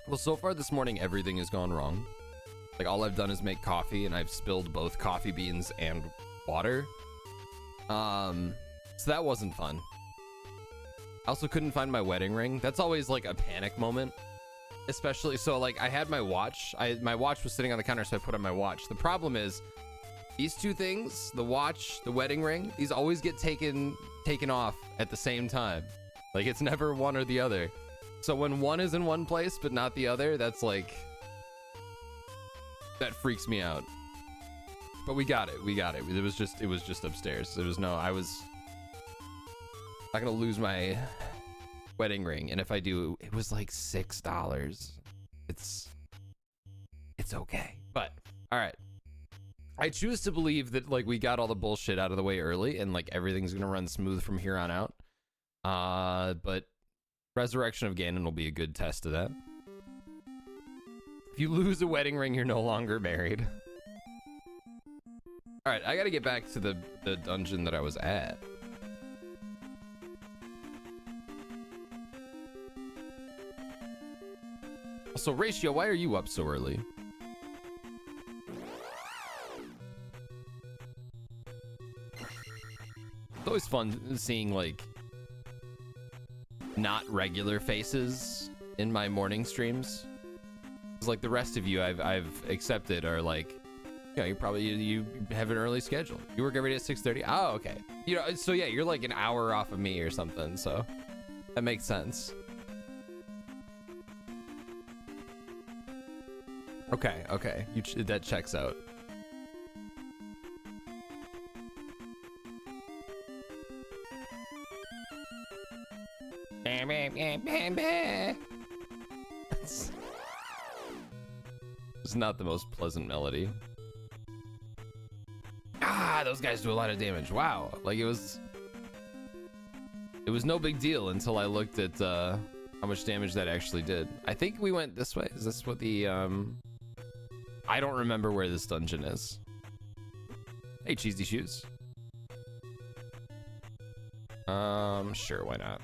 Well, so far this morning, everything has gone wrong. Like, all I've done is make coffee, and I've spilled both coffee beans and water. So that wasn't fun. I also couldn't find my wedding ring. That's always, like, a panic moment. Especially, so, like, I had my watch. My watch was sitting on the counter, so I put on my watch. The problem is, these two things, the watch, the wedding ring, these always get taken off at the same time. Like, it's never one or the other. So when one is in one place but not the other, that's like, that freaks me out. But we got it. It was just upstairs. There was no, I was not gonna lose my wedding ring, and if I do, it was like $6. It's okay. But all right, I choose to believe that, like, we got all the bullshit out of the way early, and like everything's gonna run smooth from here on out. But Resurrection of Ganon will be a good test of that. If you lose a wedding ring, you're no longer married. All right, I gotta get back to the dungeon that I was at. So, Ratio, why are you up so early? It's always fun seeing, like, not regular faces in my morning streams. It's like the rest of you I've accepted are like, you know, you have an early schedule. You work every day at 6:30. Oh, okay. You know, so yeah, you're like an hour off of me or something. So that makes sense. Okay. That checks out. It's not the most pleasant melody. Ah, those guys do a lot of damage. Wow. Like, it was no big deal until I looked at how much damage that actually did. I think we went this way. Is this what the I don't remember where this dungeon is. Hey, Cheesy Shoes. Sure, why not?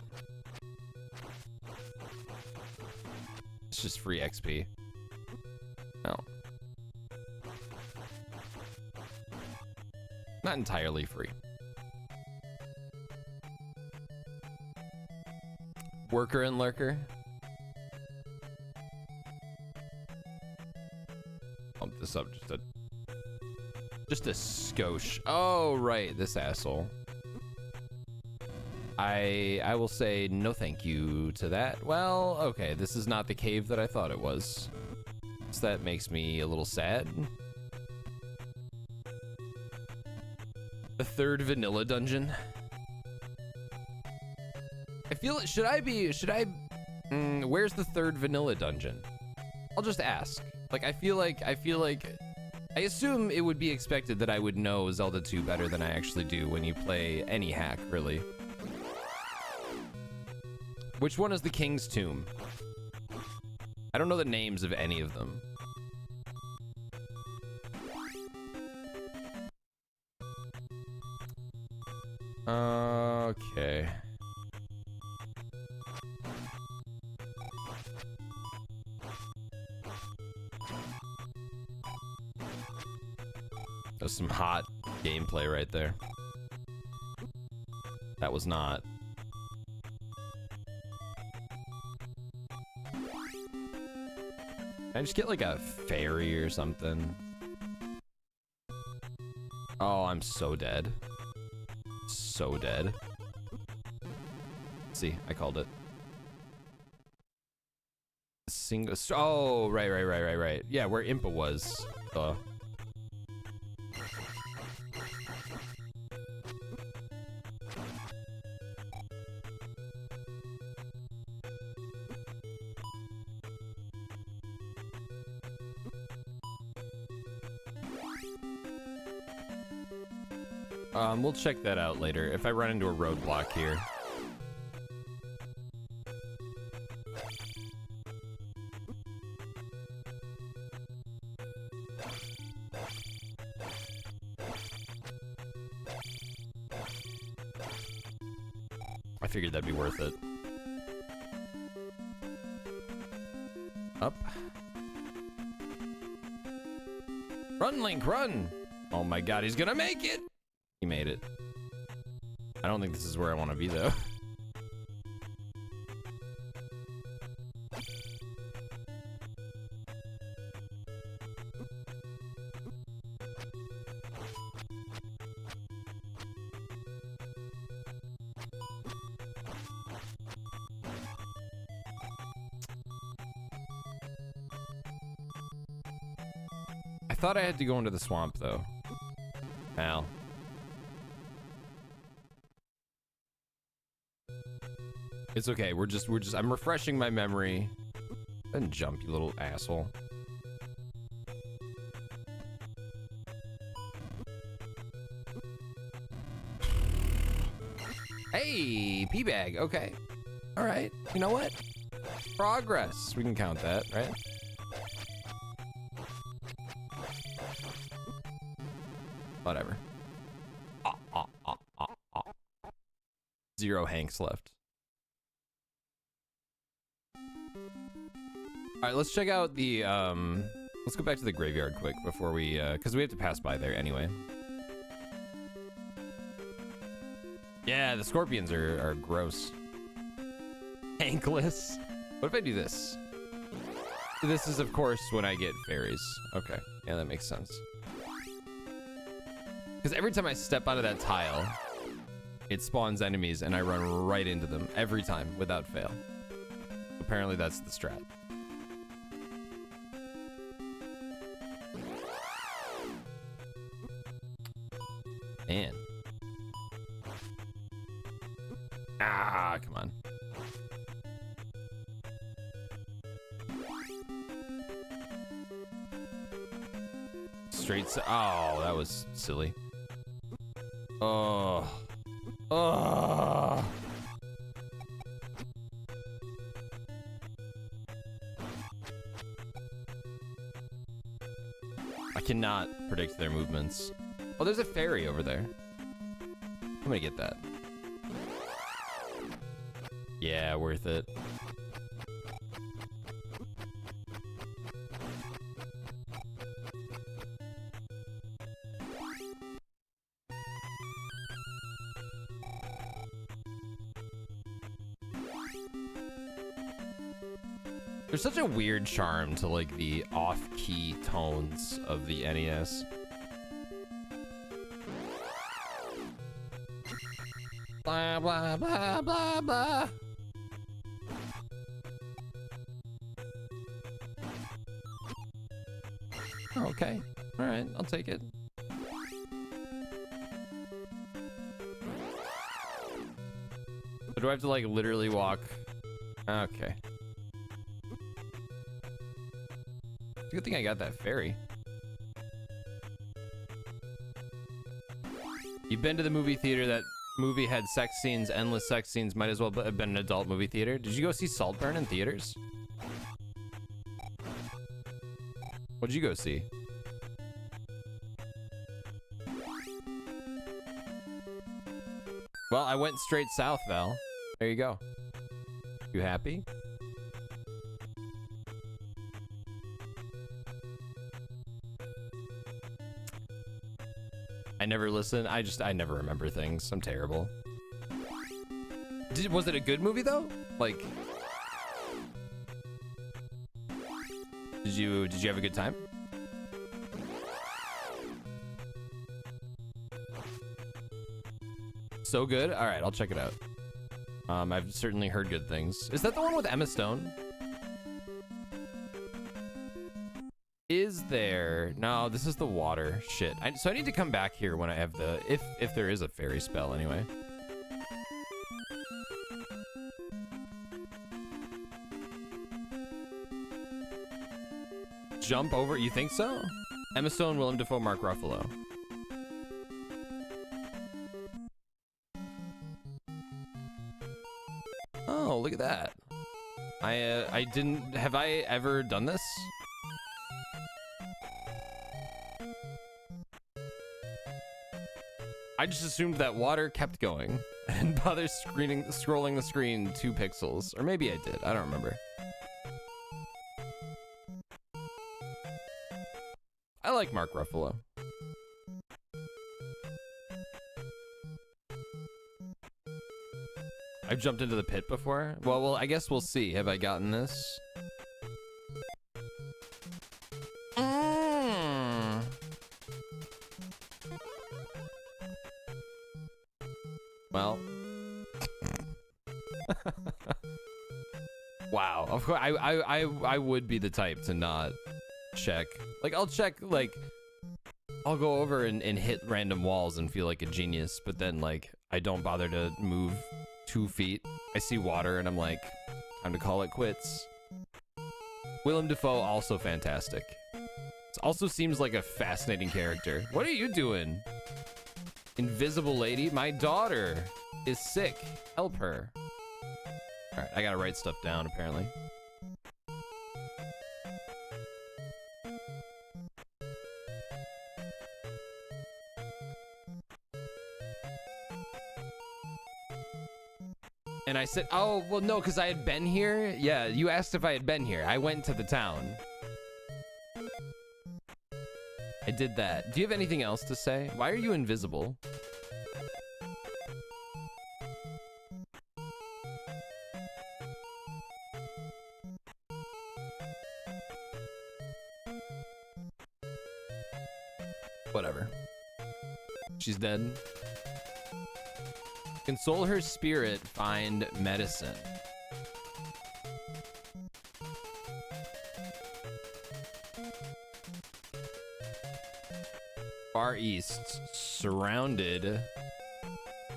It's just free XP. No. Not entirely free. Worker and lurker. Bump this up just a skosh. Oh, right, this asshole. I will say no thank you to that. Well, okay, this is not the cave that I thought it was. So that makes me a little sad. The third vanilla dungeon. I feel it. Should I? Where's the third vanilla dungeon? I'll just ask. Like, I feel like, I assume it would be expected that I would know Zelda 2 better than I actually do when you play any hack, really. Which one is the King's Tomb? I don't know the names of any of them. Okay. There's some hot gameplay right there. That was not. Can I just get like a fairy or something? Oh, I'm so dead. So dead. See, I called it. Single. Oh, right. Yeah, where Impa was. We'll check that out later if I run into a roadblock here. I figured that'd be worth it. Up. Run, Link, run! Oh my god, he's gonna make it! He made it. I don't think this is where I want to be, though. I thought I had to go into the swamp, though. Al. It's okay. We're just. I'm refreshing my memory. Then jump, you little asshole. Hey, pee bag. Okay. All right. You know what? Progress. We can count that, right? Whatever. 0 Hanks left. All right, let's check out the, let's go back to the graveyard quick before we, because we have to pass by there anyway. Yeah, the scorpions are gross. Hankless. What if I do this? This is, of course, when I get fairies. Okay, yeah, that makes sense. Because every time I step out of that tile, it spawns enemies and I run right into them every time without fail. Apparently that's the strat. Man. Ah, come on. Oh, that was silly. Oh. Oh. I cannot predict their movements. Oh, there's a fairy over there. I'm gonna get that. Yeah, worth it. There's such a weird charm to like the off-key tones of the NES. Blah, blah, blah, blah, blah. Okay. All right, I'll take it. So do I have to like literally walk? Okay. Good thing I got that fairy. You've been to the movie theater. That movie had sex scenes, endless sex scenes. Might as well have been an adult movie theater. Did you go see Saltburn in theaters? What'd you go see? Well, I went straight south, Val. There you go. You happy? I never listen. I never remember things. I'm terrible. Was it a good movie though? Like, did you have a good time? So good? All right, I'll check it out. I've certainly heard good things. Is that the one with Emma Stone? Is there? No, this is the water. Shit. So I need to come back here when I have the, if there is a fairy spell anyway. Jump over? You think so? Emma Stone, Willem Dafoe, Mark Ruffalo. Oh, look at that. I didn't, have I ever done this? I just assumed that water kept going and bother scrolling the screen 2 pixels. Or maybe I did. I don't remember. I like Mark Ruffalo. I've jumped into the pit before. Well, I guess we'll see. Have I gotten this? Well. Wow. Of course, I would be the type to not check. Like, I'll check, like, I'll go over and hit random walls and feel like a genius, but then, like, I don't bother to move 2 feet. I see water and I'm like, time to call it quits. Willem Dafoe, also fantastic. This also seems like a fascinating character. What are you doing? Invisible lady? My daughter is sick. Help her. All right, I gotta write stuff down, apparently. And I said, oh, well, no, because I had been here. Yeah, you asked if I had been here. I went to the town. I did that. Do you have anything else to say? Why are you invisible? Whatever. She's dead. Console her spirit, find medicine. Far East, surrounded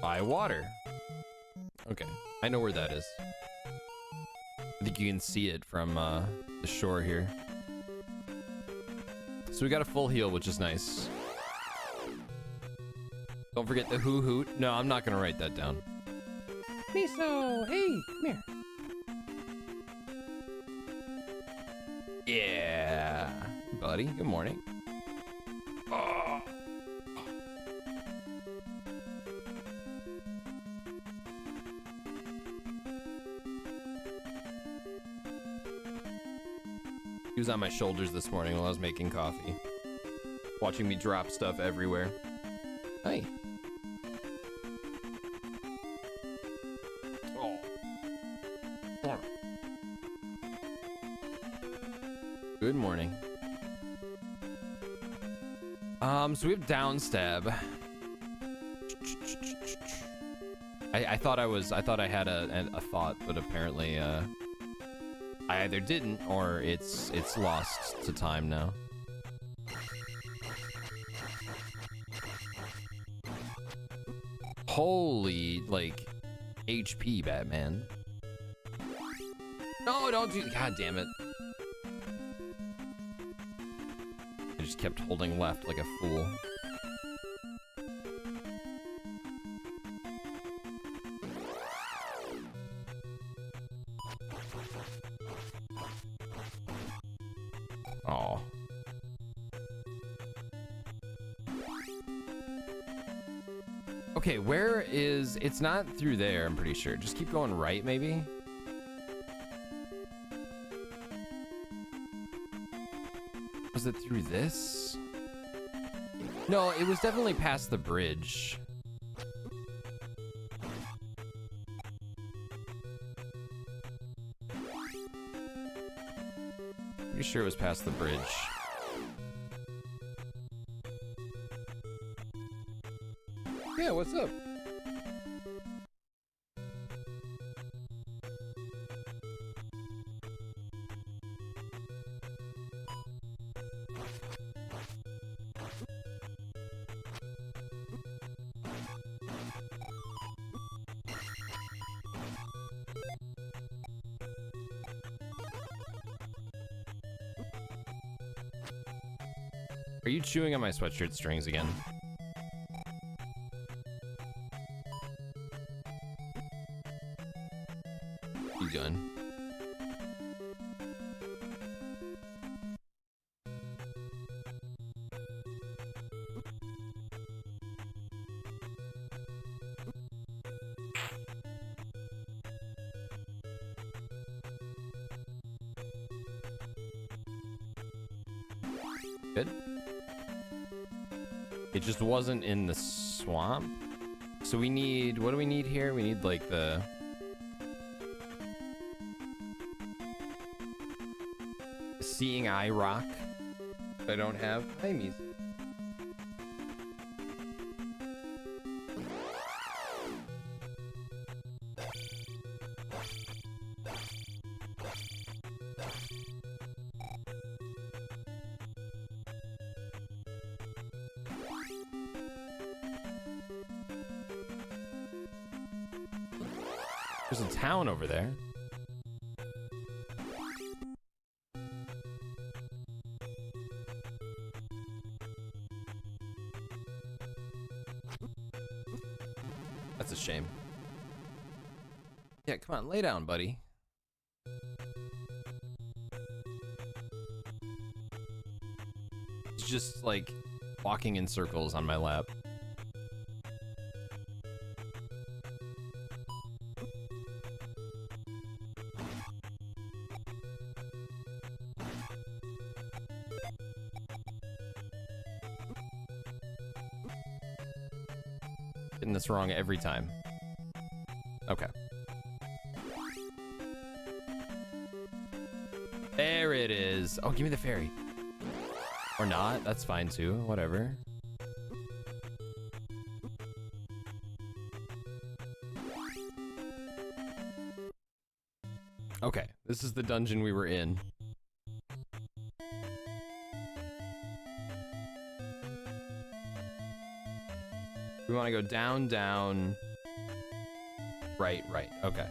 by water. Okay, I know where that is. I think you can see it from the shore here. So we got a full heal, which is nice. Don't forget the hoo hoot. No, I'm not gonna write that down. Miso, hey, come here. Yeah, buddy, good morning. Oh. He was on my shoulders this morning while I was making coffee, watching me drop stuff everywhere. Hey. Good morning. So we have down stab. I thought I had a thought, but apparently I either didn't or it's lost to time now. Holy, like, HP, Batman. No, don't do, god damn it. I just kept holding left like a fool. Oh. Okay, where is, it's not through there, I'm pretty sure. Just keep going right, maybe? Was it through this? No, it was definitely past the bridge. Pretty sure it was past the bridge. Yeah, what's up? Are you chewing on my sweatshirt strings again? What are you doing? Good. It just wasn't in the swamp. So we need, what do we need here? We need like the... Seeing Eye Rock. I don't have. Hey, Mies. There's a town over there. That's a shame. Yeah, come on, lay down, buddy. He's just like walking in circles on my lap. Getting this wrong every time. Okay. There it is. Oh, give me the fairy. Or not. That's fine too. Whatever. Okay. This is the dungeon we were in. We want to go down, down, right, right. Okay.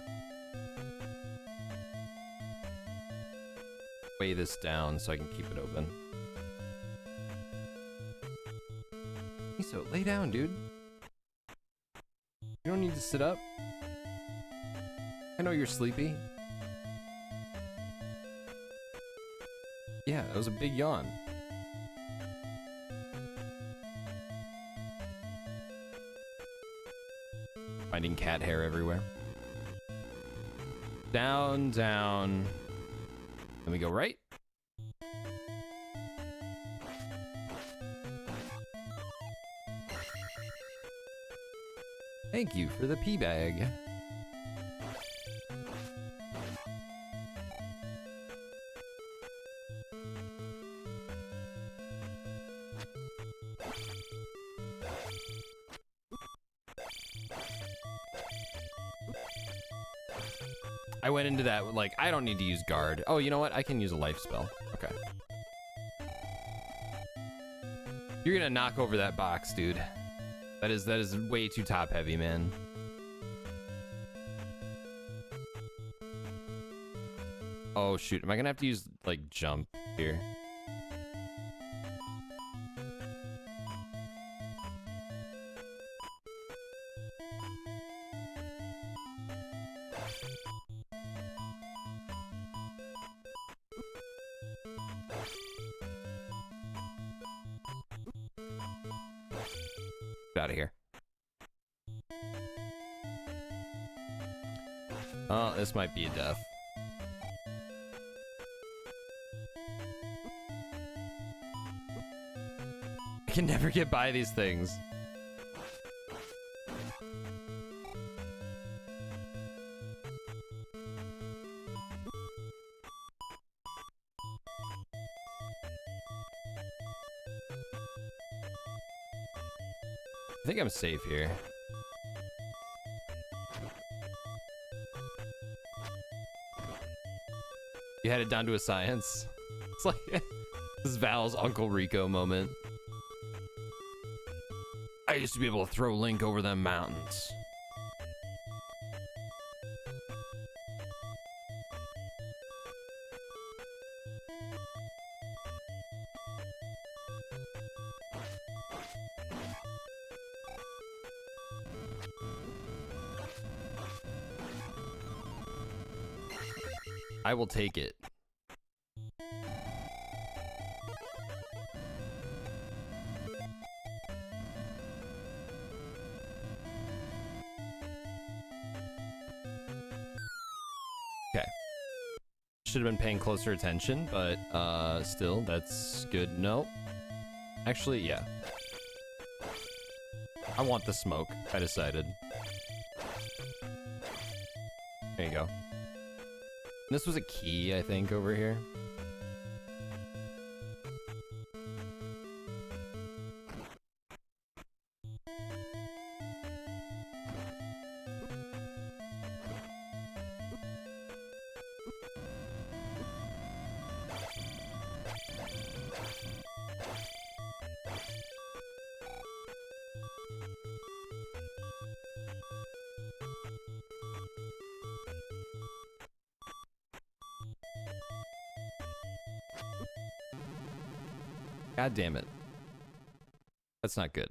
Weigh this down so I can keep it open. So lay down, dude. You don't need to sit up. I know you're sleepy. Yeah, that was a big yawn. Finding cat hair everywhere. Down, down. Then we go right. Thank you for the pee bag. I went into that like, I don't need to use guard. Oh, you know what? I can use a life spell. Okay. You're gonna knock over that box, dude. That is way too top heavy, man. Oh shoot, am I gonna have to use like jump here? Out of here. Oh, this might be a death. I can never get by these things. I think I'm safe here. You had it down to a science. It's like this is Val's Uncle Rico moment. I used to be able to throw Link over them mountains. I will take it. Okay. Should have been paying closer attention, but still, that's good. No. Actually, yeah. I want the smoke. I decided. There you go. This was a key, I think, over here. God damn it. That's not good.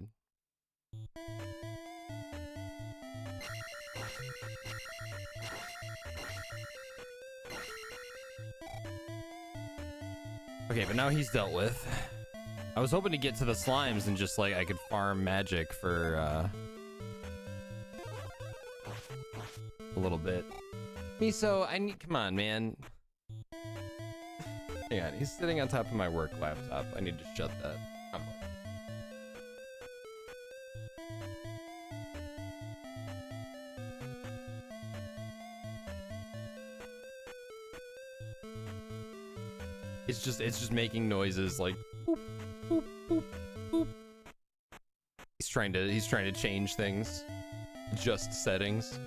Okay, but now he's dealt with. I was hoping to get to the slimes and just like I could farm magic for a little bit. Miso, I need, come on, man. Hang on, he's sitting on top of my work laptop. I need to shut that. Come on. It's just making noises like boop, boop, boop, boop. He's trying to change things. Just settings.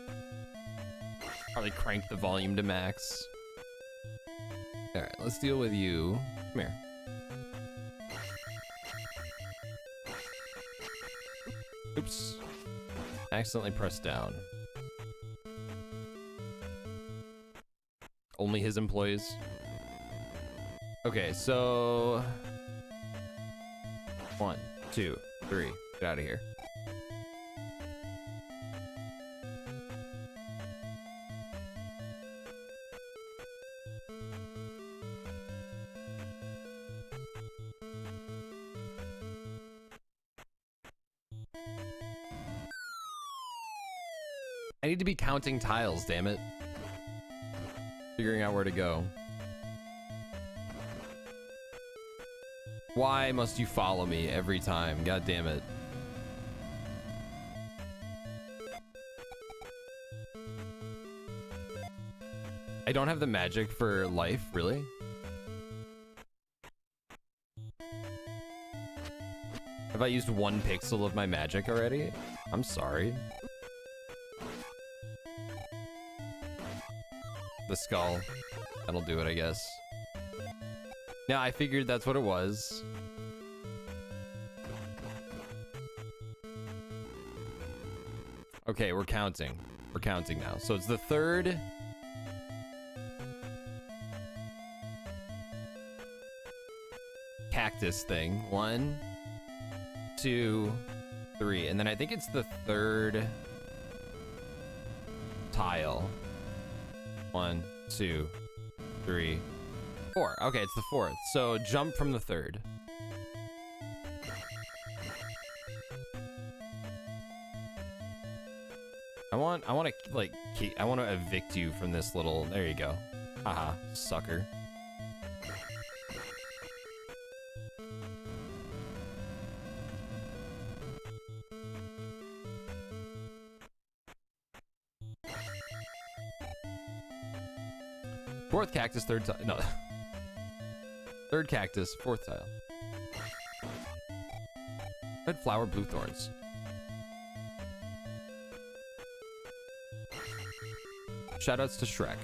Probably crank the volume to max. All right, let's deal with you. Come here. Oops. Accidentally pressed down. Only his employees. Okay, so 1, 2, 3. Get out of here. I need to be counting tiles, damn it. Figuring out where to go. Why must you follow me every time? God damn it. I don't have the magic for life, really? Have I used 1 pixel of my magic already? I'm sorry. The skull. That'll do it, I guess. Yeah, I figured that's what it was. Okay, we're counting. We're counting now. So it's the 3rd. Cactus thing. 1, 2, 3. And then I think it's the 3rd tile. 1, 2, 3, 4. Okay, it's the 4th. So jump from the 3rd. I want to like I want to evict you from this little. There you go. Haha, sucker. Fourth cactus, 3rd tile. No. 3rd cactus, 4th tile. Red flower, blue thorns. Shoutouts to Shrek.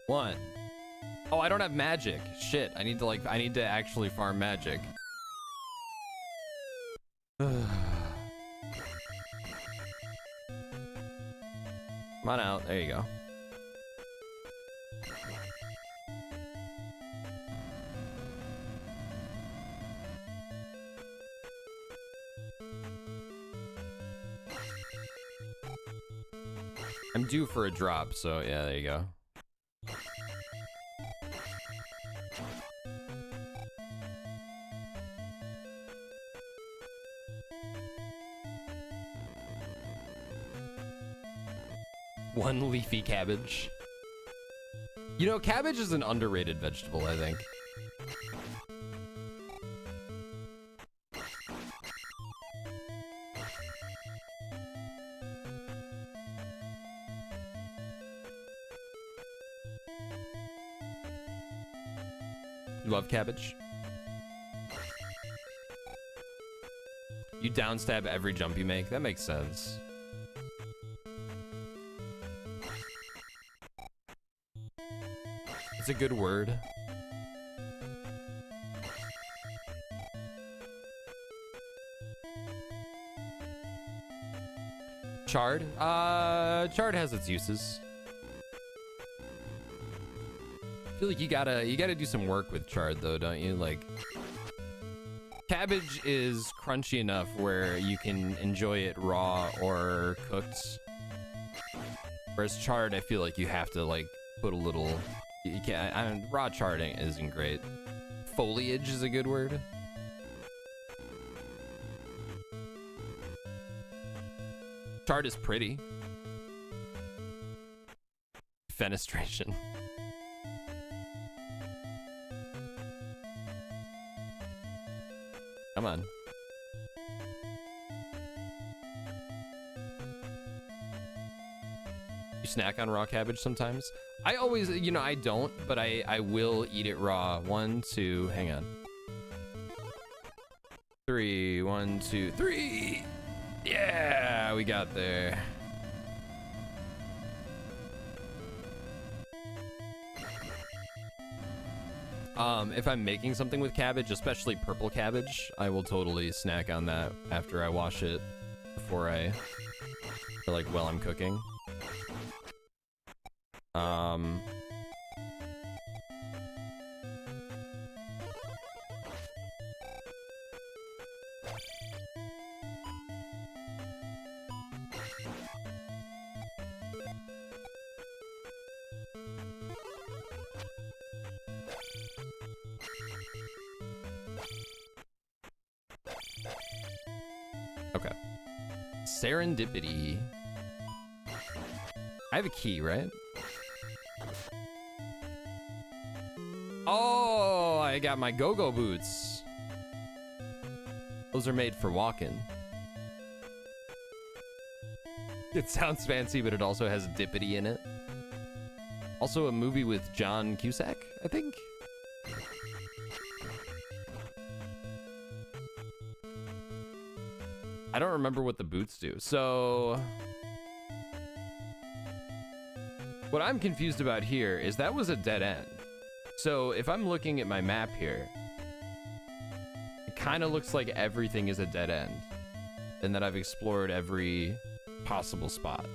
One. Oh, I don't have magic. Shit, I need to actually farm magic. Come on out. There you go. I'm due for a drop, so yeah, there you go. One leafy cabbage. You know, cabbage is an underrated vegetable, I think. You love cabbage? You downstab every jump you make? That makes sense. It's a good word. Chard? Chard has its uses. I feel like you gotta do some work with chard though, don't you? Like, cabbage is crunchy enough where you can enjoy it raw or cooked. Whereas chard, I feel like you have to like put a little. You can't. Raw charding isn't great. Foliage is a good word. Chard is pretty. Fenestration. Come on. You snack on raw cabbage sometimes? I always, you know, I don't, but I will eat it raw. 1, 2, hang on. 3, 1, 2, 3. Yeah, we got there. If I'm making something with cabbage, especially purple cabbage, I will totally snack on that after I wash it before or like while I'm cooking. Okay. Serendipity. I have a key, right? Oh, I got my go-go boots. Those are made for walking. It sounds fancy, but it also has dippity in it. Also a movie with John Cusack, I think. I don't remember what the boots do. So what I'm confused about here is that was a dead end. So if I'm looking at my map here, it kind of looks like everything is a dead end and that I've explored every possible spot.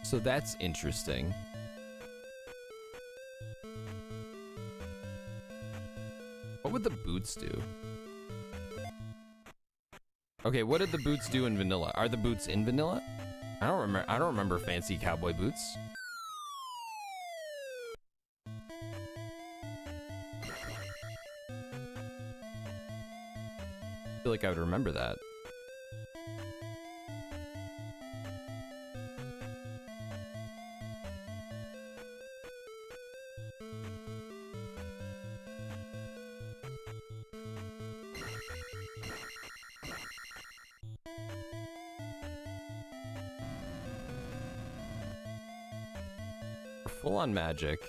So that's interesting. What would the boots do? Okay, what did the boots do in vanilla? Are the boots in vanilla? I don't remember fancy cowboy boots. I feel like I would remember that. Full on magic.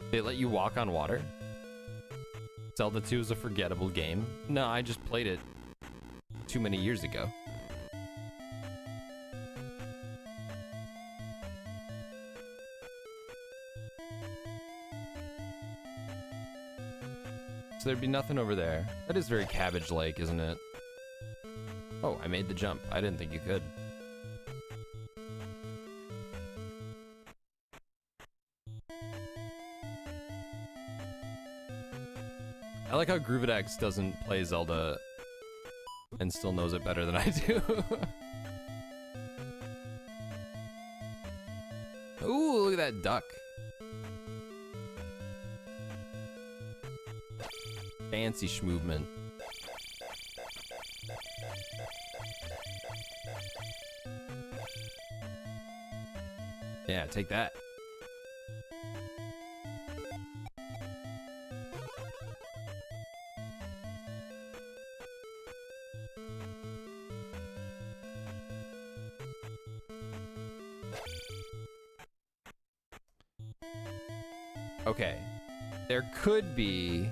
They let you walk on water? Zelda 2 is a forgettable game. No, I just played it too many years ago. So there'd be nothing over there. That is very cabbage-like, isn't it? Oh, I made the jump. I didn't think you could. I like how Groovedex doesn't play Zelda and still knows it better than I do. Ooh, look at that duck. Fancy schmovement. Yeah, take that. Okay, there could be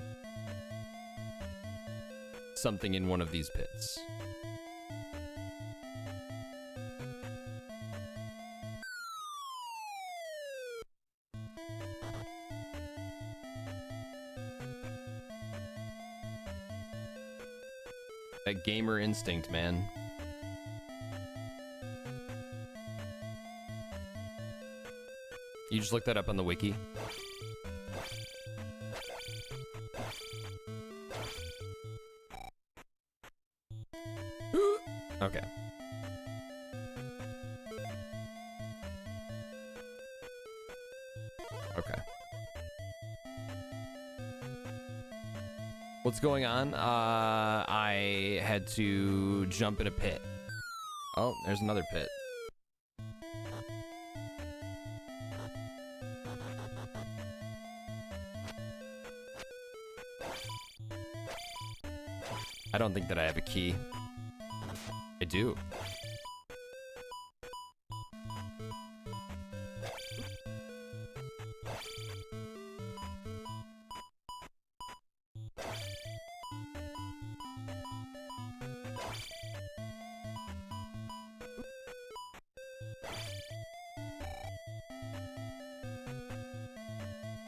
something in one of these pits. That gamer instinct, man. You just looked that up on the wiki? Okay. Okay. What's going on? I had to jump in a pit. Oh, there's another pit. I don't think that I have a key. I do.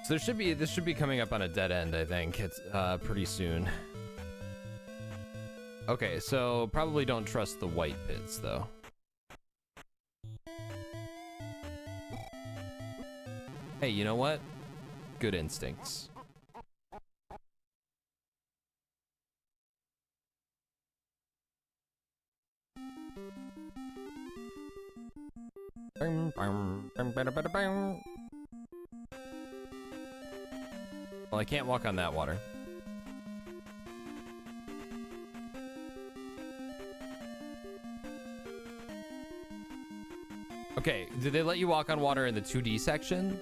So this should be coming up on a dead end, I think. It's pretty soon. Okay, so probably don't trust the white pits though. Hey, you know what? Good instincts. Well, I can't walk on that water. Okay, did they let you walk on water in the 2D section?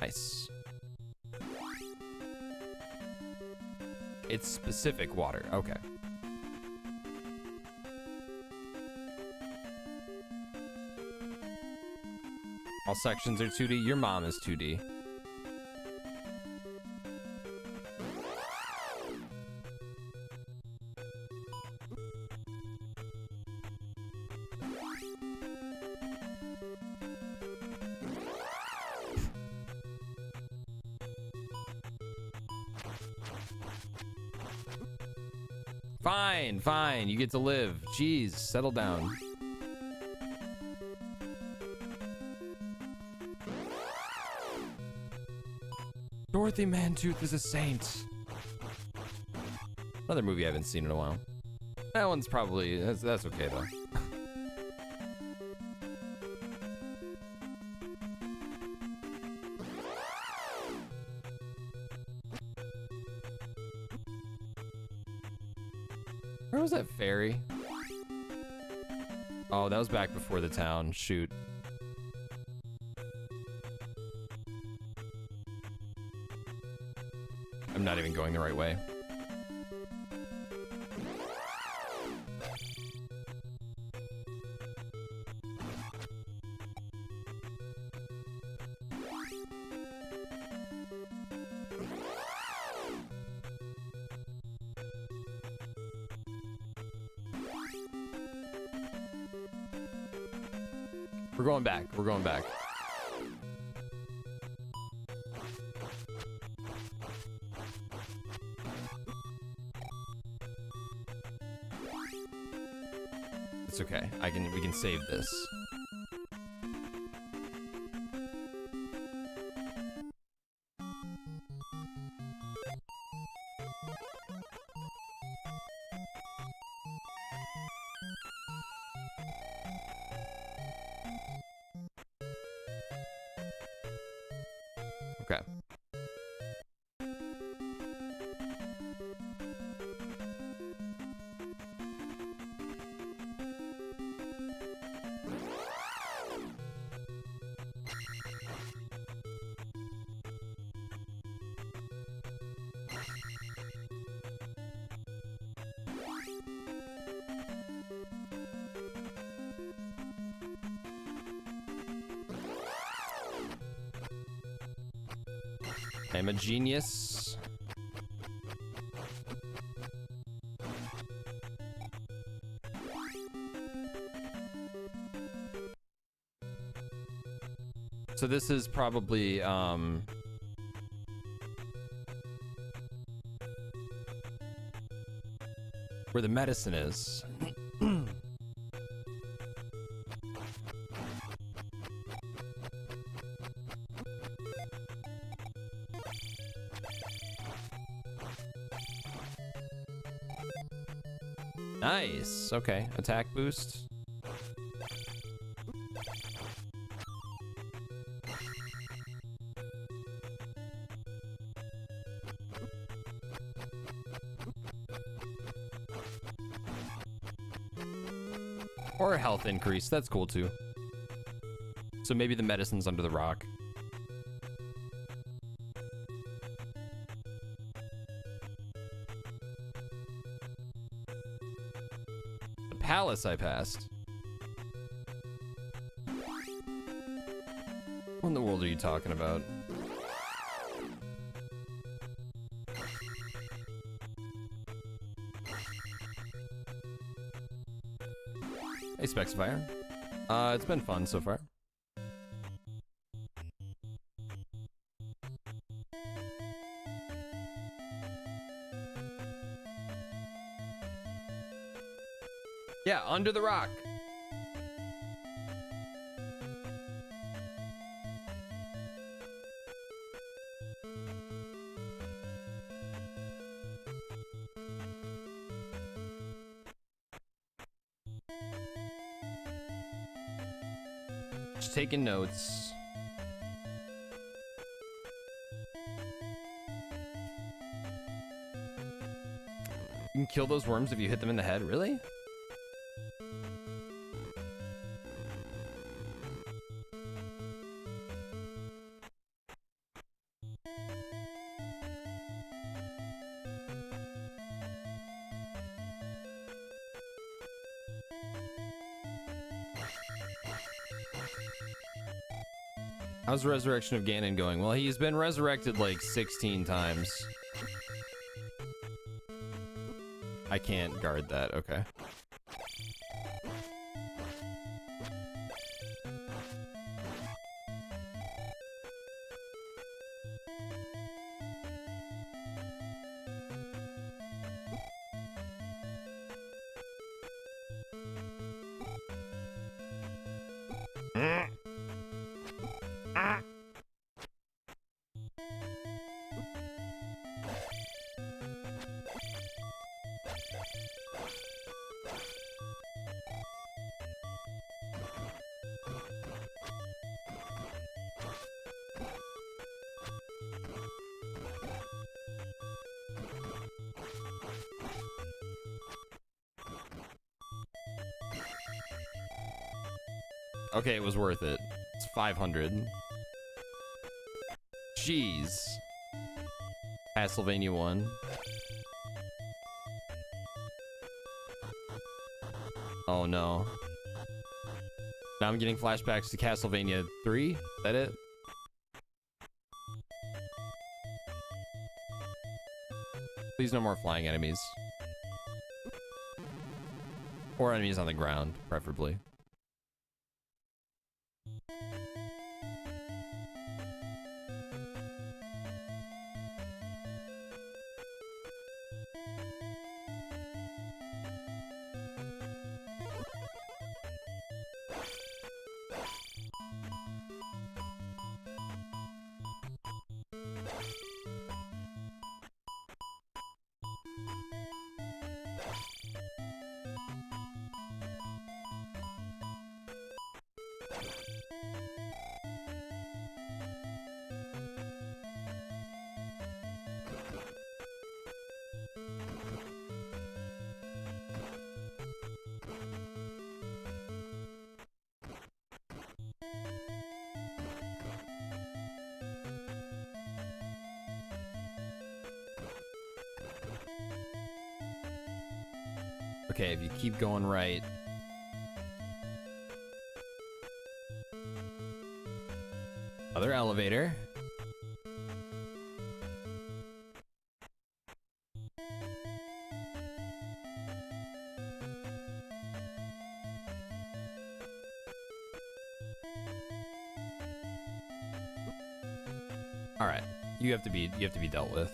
Nice. It's specific water, okay. All sections are 2D. Your mom is 2D. Fine, fine. You get to live. Jeez, settle down. Dorothy Mantooth is a saint. Another movie I haven't seen in a while. That one's probably, that's okay though. Where was that ferry? Oh, that was back before the town. Shoot. I'm not even going the right way. We're going back. We're going back. It's okay. We can save this. Okay. I'm a genius. So this is probably where the medicine is. Nice. Okay. Attack boost. Or a health increase. That's cool too. So maybe the medicine's under the rock. Palace I passed. What in the world are you talking about? Hey, Spexfire. It's been fun so far. Yeah, under the rock. Just taking notes. You can kill those worms if you hit them in the head, really? How's the resurrection of Ganon going? Well, he's been resurrected like 16 times. I can't guard that, okay. Okay, it was worth it. It's 500. Jeez. Castlevania 1. Oh no. Now I'm getting flashbacks to Castlevania 3? Is that it? Please no more flying enemies. Or enemies on the ground, preferably. Okay, if you keep going right. Other elevator. All right, you have to be dealt with.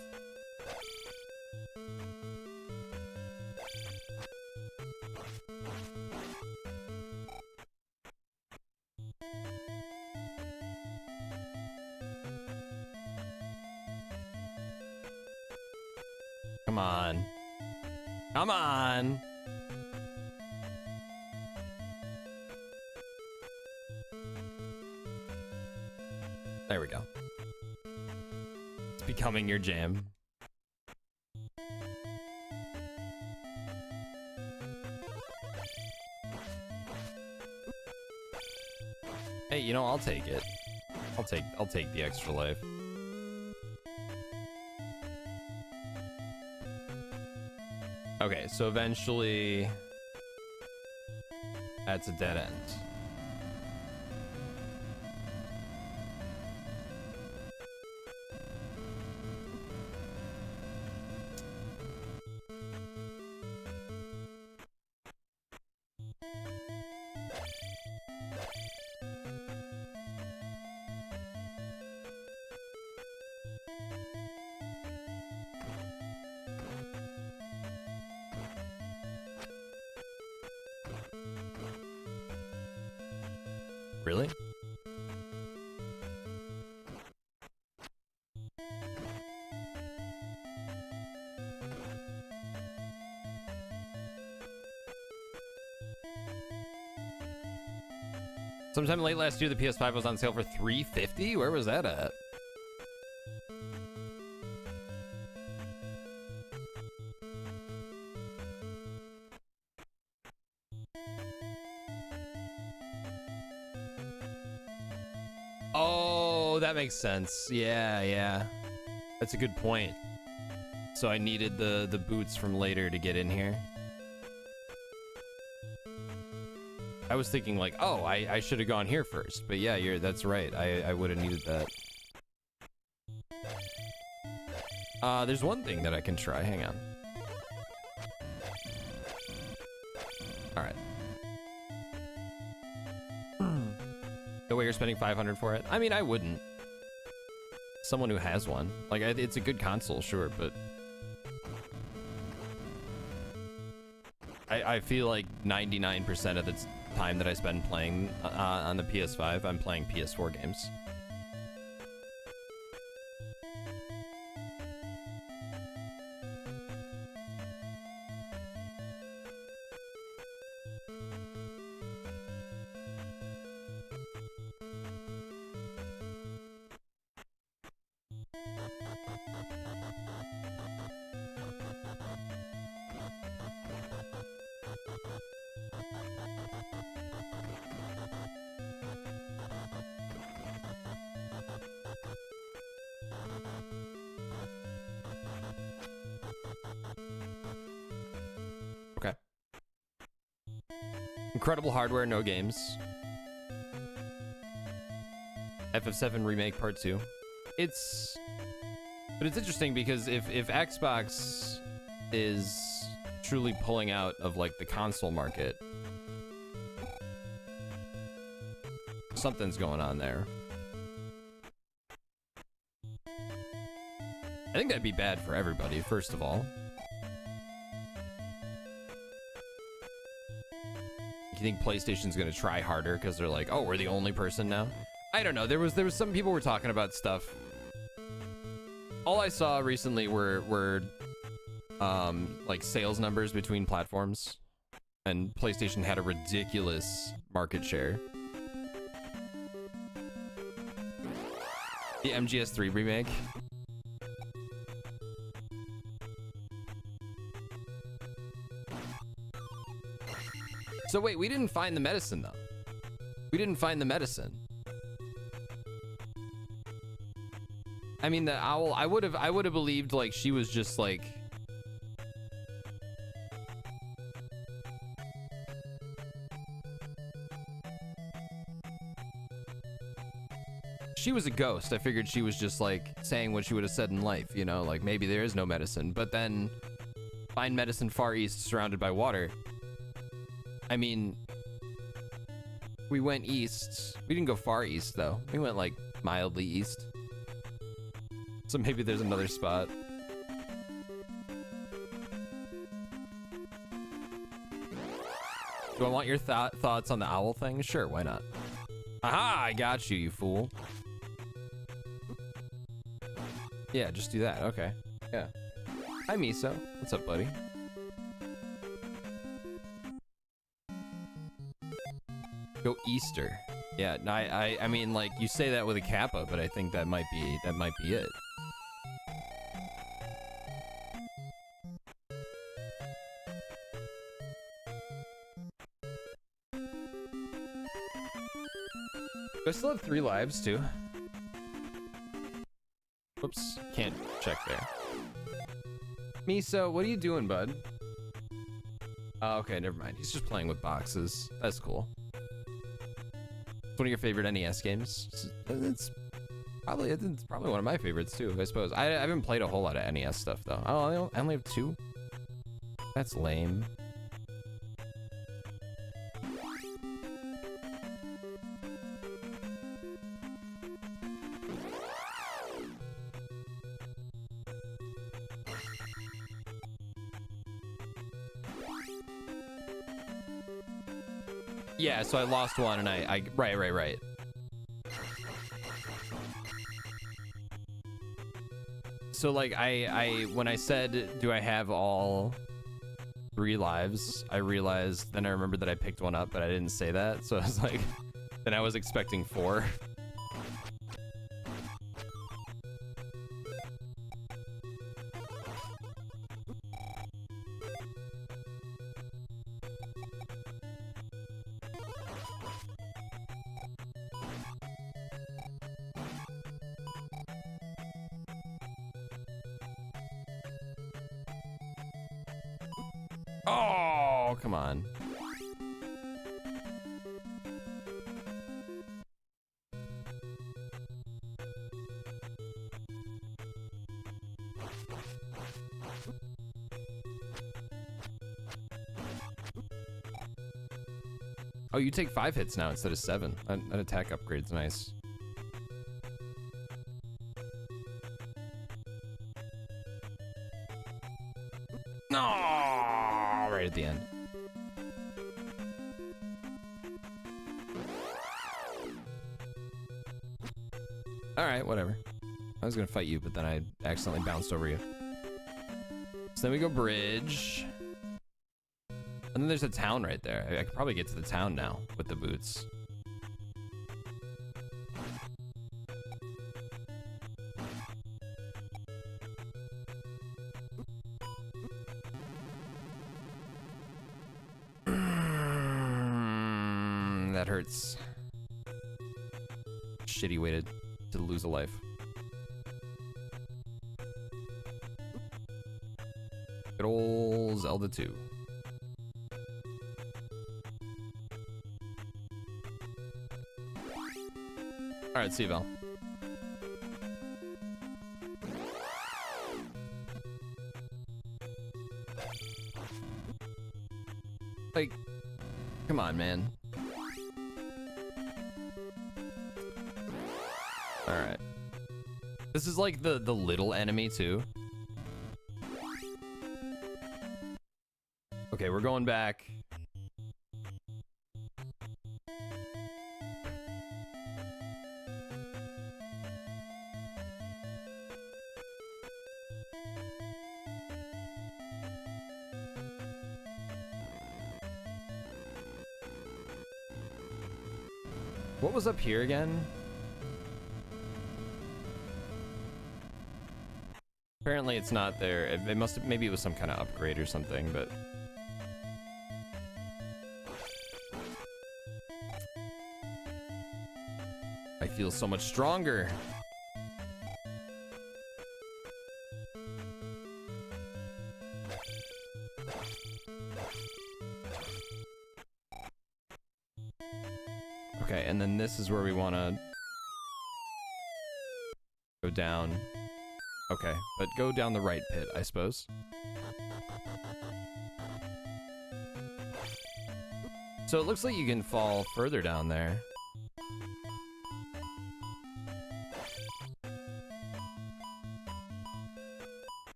Come on. Come on. There we go. It's becoming your jam. Hey, you know, I'll take it. I'll take the extra life. Okay, so eventually that's a dead end. Really? Sometime late last year, the PS5 was on sale for $350. Where was that at? Oh, that makes sense. Yeah. That's a good point. So I needed the boots from later to get in here. I was thinking like, oh, I should have gone here first. But yeah, that's right. I would have needed that. There's one thing that I can try. Hang on. All right. The way you're spending $500 for it? I mean, I wouldn't. Someone who has one. Like, it's a good console, sure, but I feel like 99% of the time that I spend playing on the PS5, I'm playing PS4 games. Incredible hardware, no games. FF7 Remake Part 2. But it's interesting because if Xbox is truly pulling out of like the console market, something's going on there. I think that'd be bad for everybody, first of all. You think PlayStation's gonna try harder because they're like, oh, we're the only person now? I don't know. There was some people were talking about stuff All I saw recently were like sales numbers between platforms, and PlayStation had a ridiculous market share. The MGS3 remake. So wait, we didn't find the medicine though. We didn't find the medicine. I mean, the owl, I would have believed like she was just like she was a ghost. I figured she was just like saying what she would have said in life, you know, like maybe there is no medicine, but then find medicine far east surrounded by water. I mean, we went east. We didn't go far east though. We went like mildly east. So maybe there's another spot. Do I want your thoughts on the owl thing? Sure, why not? Aha, I got you, you fool. Yeah, just do that. Okay. Yeah. Hi, Miso. What's up, buddy? Go Easter. Yeah, no, I mean, like, you say that with a kappa, but I think that might be it. Do I still have 3 lives, too? Whoops, can't check there. Miso, what are you doing, bud? Oh, okay, never mind. He's just playing with boxes. That's cool. It's one of your favorite NES games. It's probably one of my favorites too, I suppose. I haven't played a whole lot of NES stuff though. Oh, I only have 2. That's lame. Yeah, so I lost one and I right. So like when I said, do I have all 3 lives, I realized, then I remembered that I picked one up, but I didn't say that. So I was like, then I was expecting 4. Oh, come on. Oh, you take 5 hits now instead of 7. An attack upgrade's nice. No, right at the end. All right, whatever. I was gonna fight you, but then I accidentally bounced over you. So then we go bridge. And then there's a town right there. I could probably get to the town now with the boots. That hurts. Shitty way to lose a life. Good old Zelda 2. All right, see you, Val. Like, come on, man. All right. This is like the little enemy too. Okay, we're going back. What was up here again? Apparently it's not there. It must have, maybe it was some kind of upgrade or something, but... I feel so much stronger. Okay, and then this is where we want to go down. Okay, but go down the right pit, I suppose. So it looks like you can fall further down there.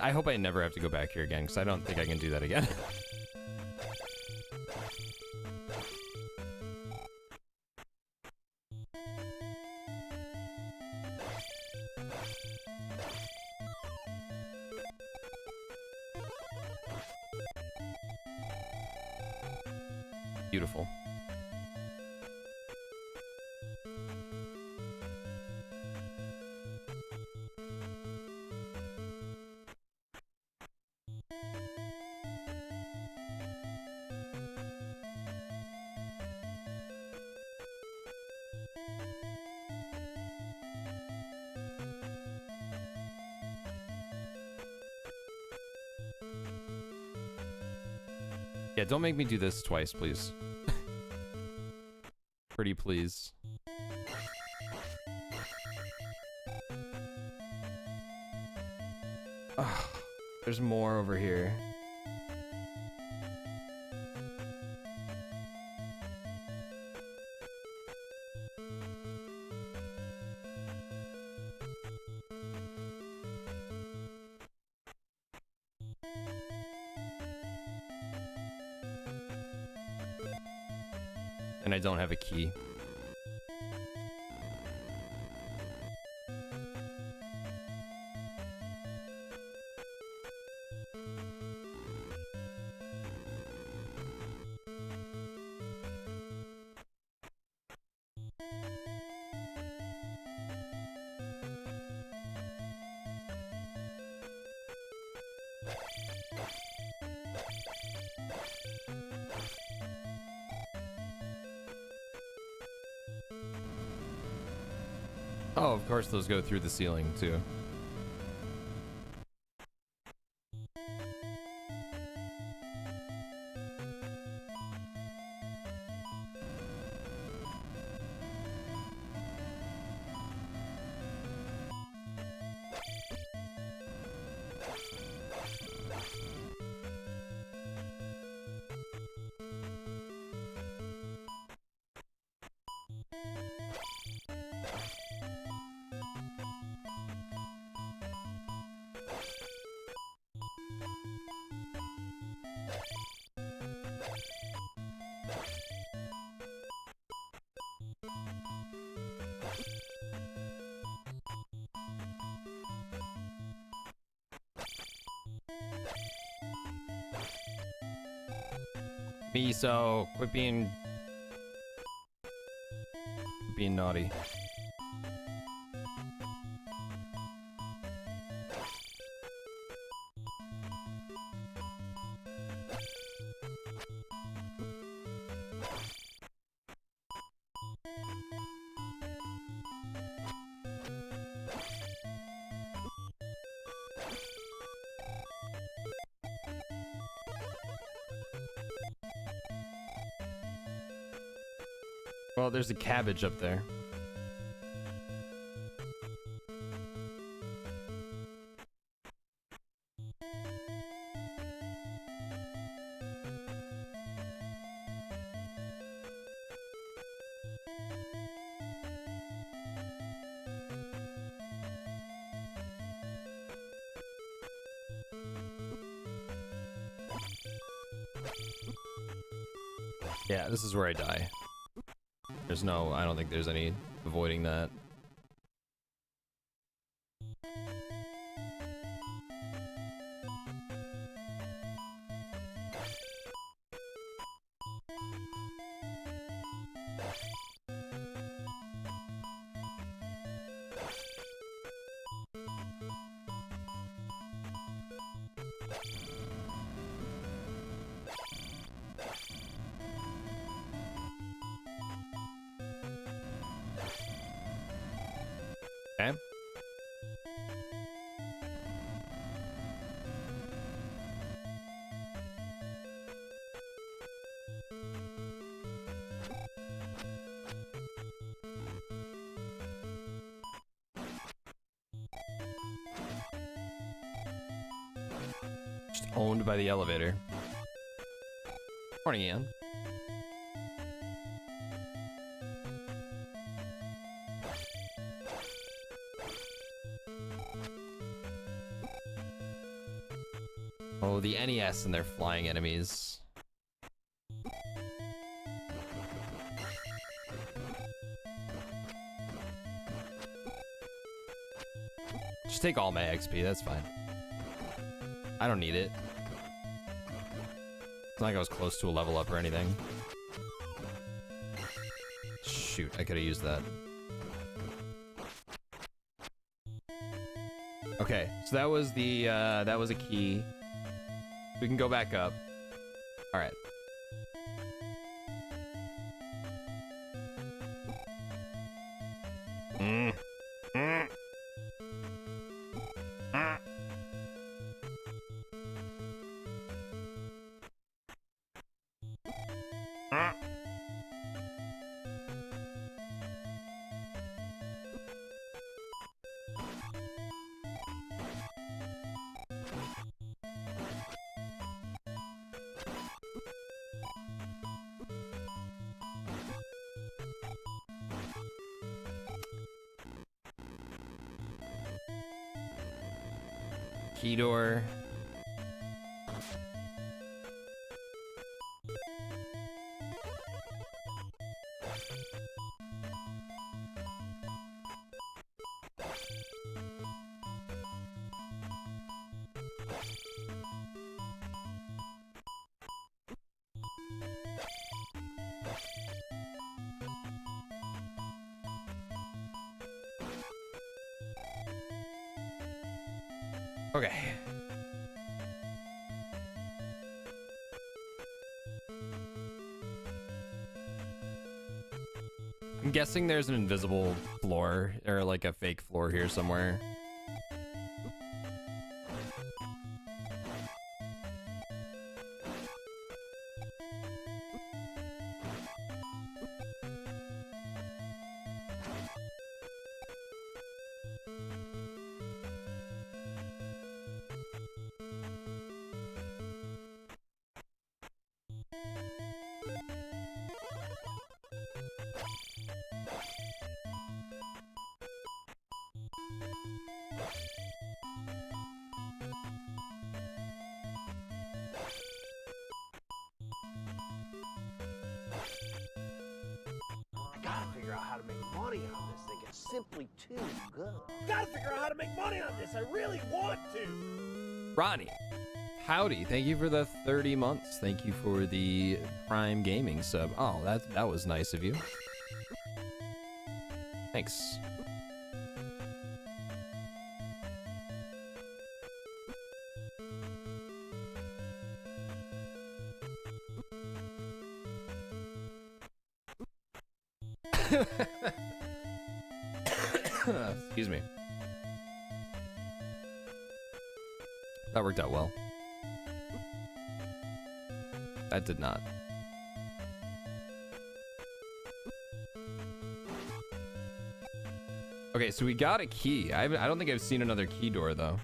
I hope I never have to go back here again, because I don't think I can do that again. Beautiful. Yeah, don't make me do this twice, please. Pretty please. Ugh, there's more over here. And I don't have a key. Oh, of course those go through the ceiling, too. Miso, quit being naughty. Well, there's a cabbage up there. Yeah, this is where I die. There's no, I don't think there's any avoiding that. Okay. Just owned by the elevator. Morning, Ian. Oh, the NES and their flying enemies. Just take all my XP, that's fine. I don't need it. It's not like I was close to a level up or anything. Shoot, I could have used that. Okay, so that was the, that was a key. We can go back up. All right. Key door. Okay. I'm guessing there's an invisible floor or like a fake floor here somewhere. Simply too good. Gotta figure out how to make money on this. I really want to. Ronnie, howdy. Thank you for the 30 months. Thank you for the Prime Gaming sub. Oh, that was nice of you. Thanks. Excuse me. That worked out well. That did not. Okay, so we got a key. I don't think I've seen another key door though.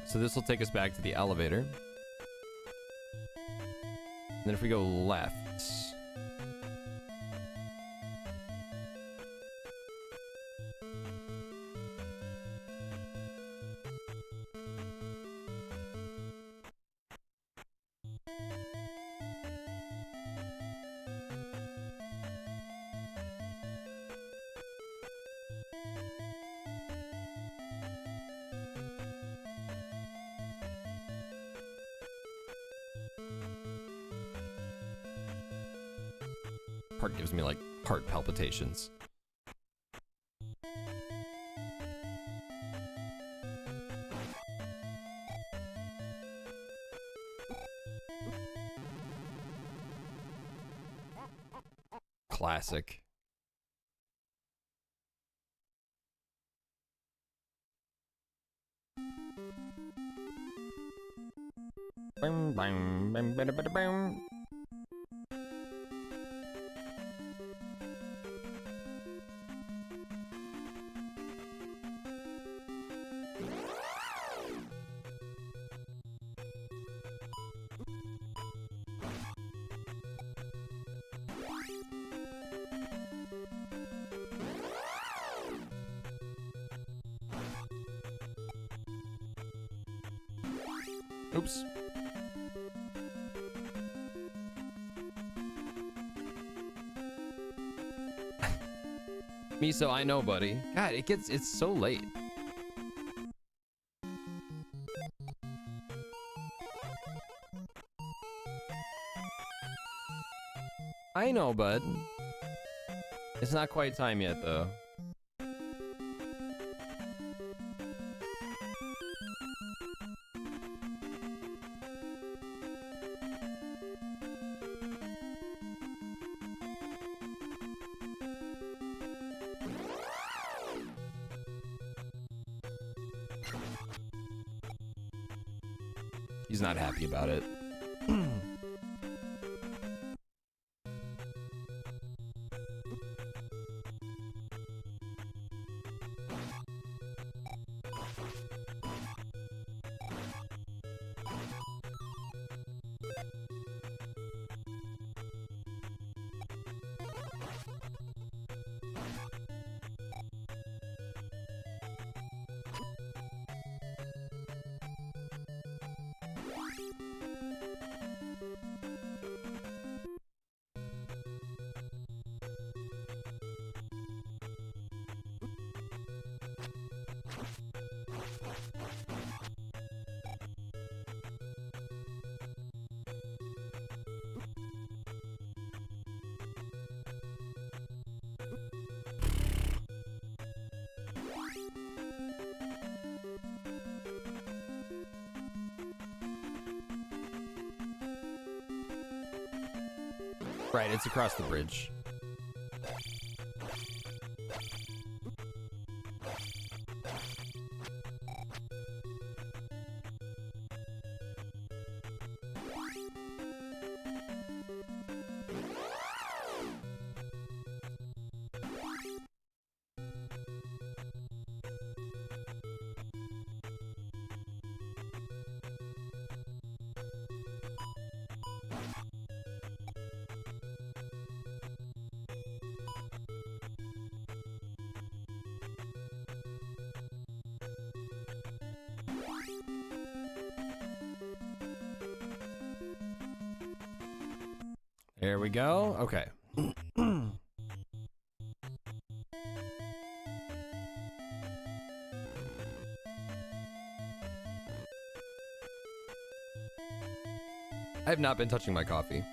So this will take us back to the elevator. And then if we go left. Part gives me like heart palpitations. Classic. Bang, bang, bang, bang, bang, bang. Oops. Miso, I know, buddy. God, it's so late. I know, bud. It's not quite time yet, though. He's not happy about it. Right, it's across the bridge. There we go. Okay. I have not been touching my coffee.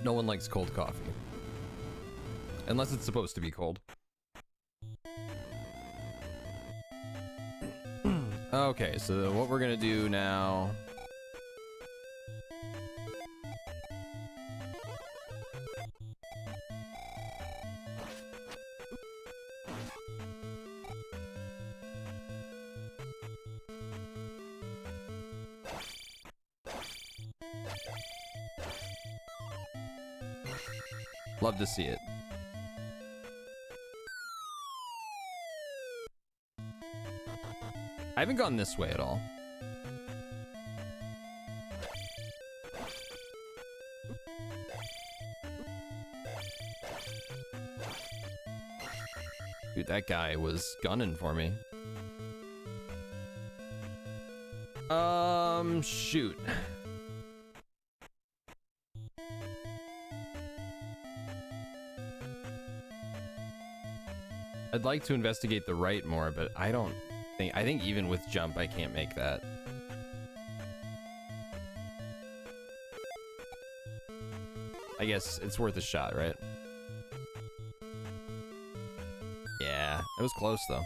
No one likes cold coffee. Unless it's supposed to be cold. Okay, so what we're gonna do now... Love to see it. I haven't gone this way at all. Dude, that guy was gunning for me. Shoot. I'd like to investigate the right more, but I think even with jump, I can't make that. I guess it's worth a shot, right? Yeah, it was close though.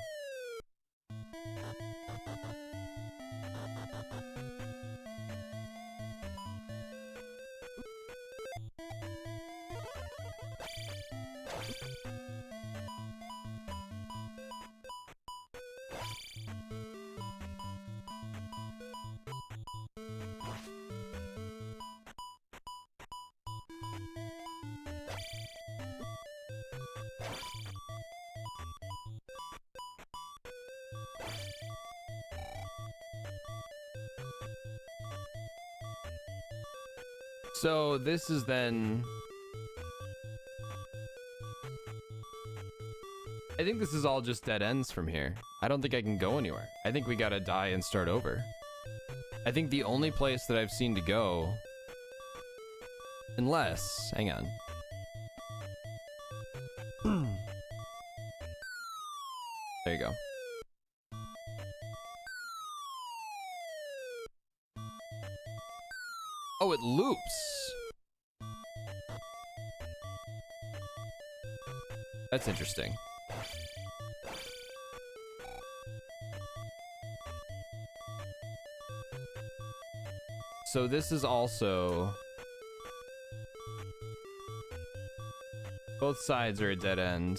So this is then... I think this is all just dead ends from here. I don't think I can go anywhere. I think we gotta die and start over. I think the only place that I've seen to go... Unless... Hang on. There you go. Oh, it loops. That's interesting. So this is also... Both sides are a dead end.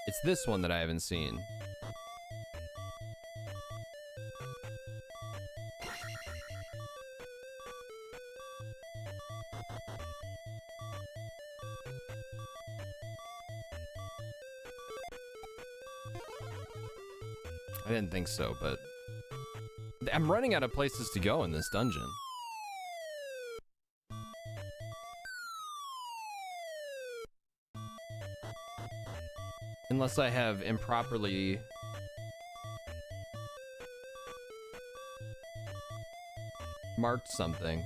It's this one that I haven't seen. I didn't think so, but I'm running out of places to go in this dungeon. Unless I have improperly marked something.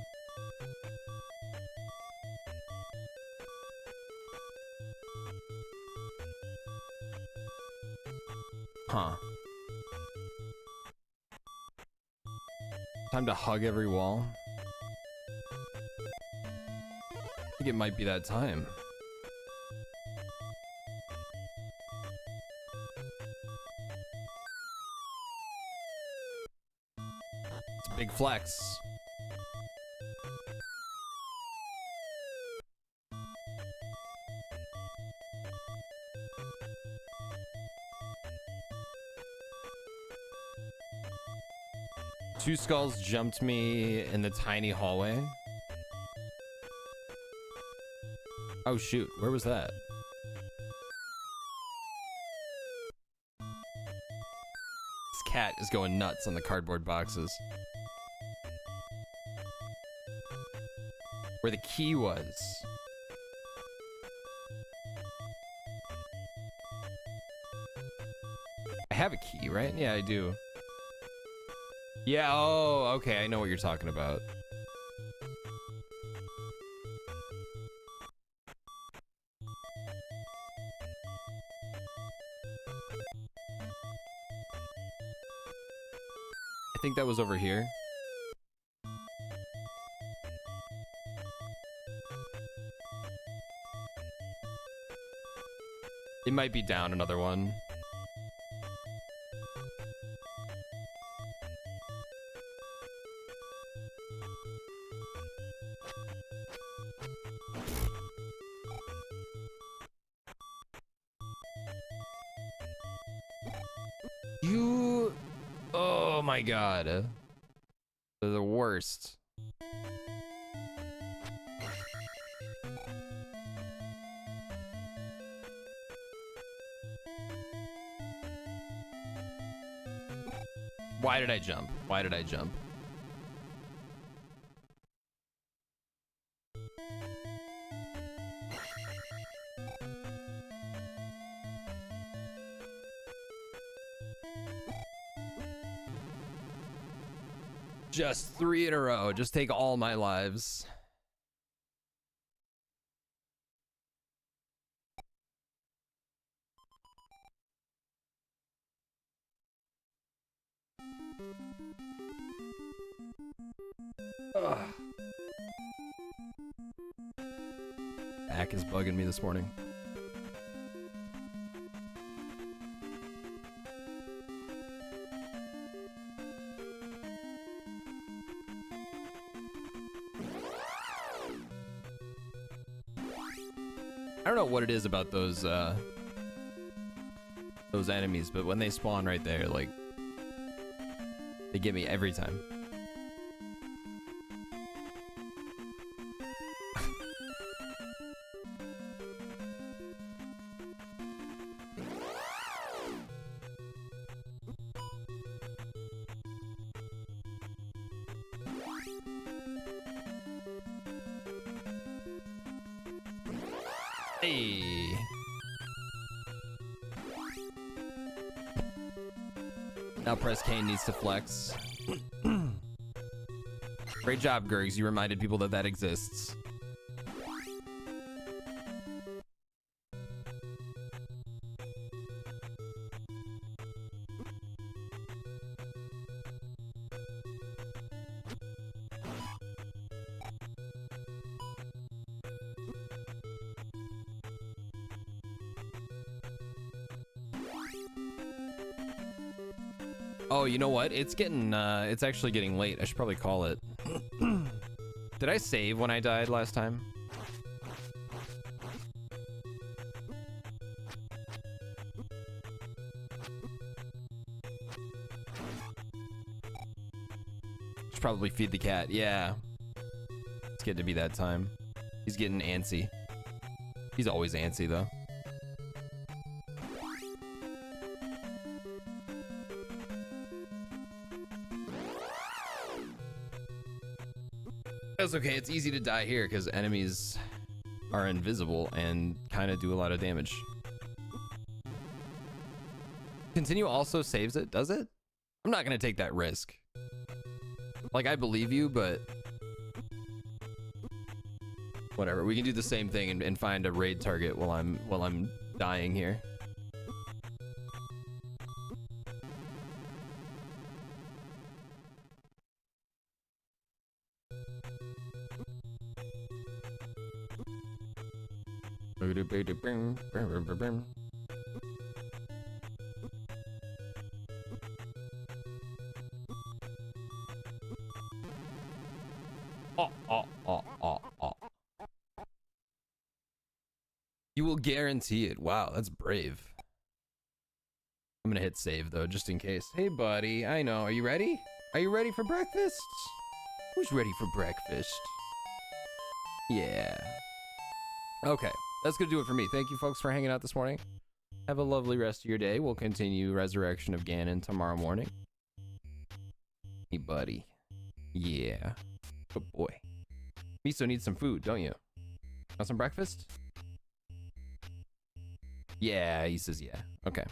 Huh. Time to hug every wall. I think it might be that time. It's a big flex. Two skulls jumped me in the tiny hallway. Oh shoot, where was that? This cat is going nuts on the cardboard boxes. Where the key was. I have a key, right? Yeah, I do. Yeah, oh, okay, I know what you're talking about. I think that was over here. It might be down another one. You... Oh my god. They're the worst. Why did I jump? Why did I jump? Just 3 in a row. Just take all my lives. Ugh. Back is bugging me this morning. I don't know what it is about those enemies, but when they spawn right there, like, they get me every time. Hey. Now Press Kane needs to flex. Great job, Gurgs. You reminded people that that exists. Oh, you know what? It's getting, it's actually getting late. I should probably call it. Did I save when I died last time? Should probably feed the cat. Yeah. It's getting to be that time. He's getting antsy. He's always antsy, though. That's okay, it's easy to die here because enemies are invisible and kind of do a lot of damage. Continue also saves it, does it? I'm not gonna take that risk. Like, I believe you, but whatever. We can do the same thing and find a raid target while I'm dying here. You will guarantee it. Wow, that's brave. I'm gonna hit save though, just in case. Hey buddy, I know. Are you ready? Are you ready for breakfast? Who's ready for breakfast? Yeah. Okay, that's gonna do it for me. Thank you folks for hanging out this morning. Have a lovely rest of your day. We'll continue Resurrection of Ganon tomorrow morning. Hey buddy. Yeah. Good boy. Miso needs some food, don't you? Want some breakfast? Yeah, he says yeah. Okay.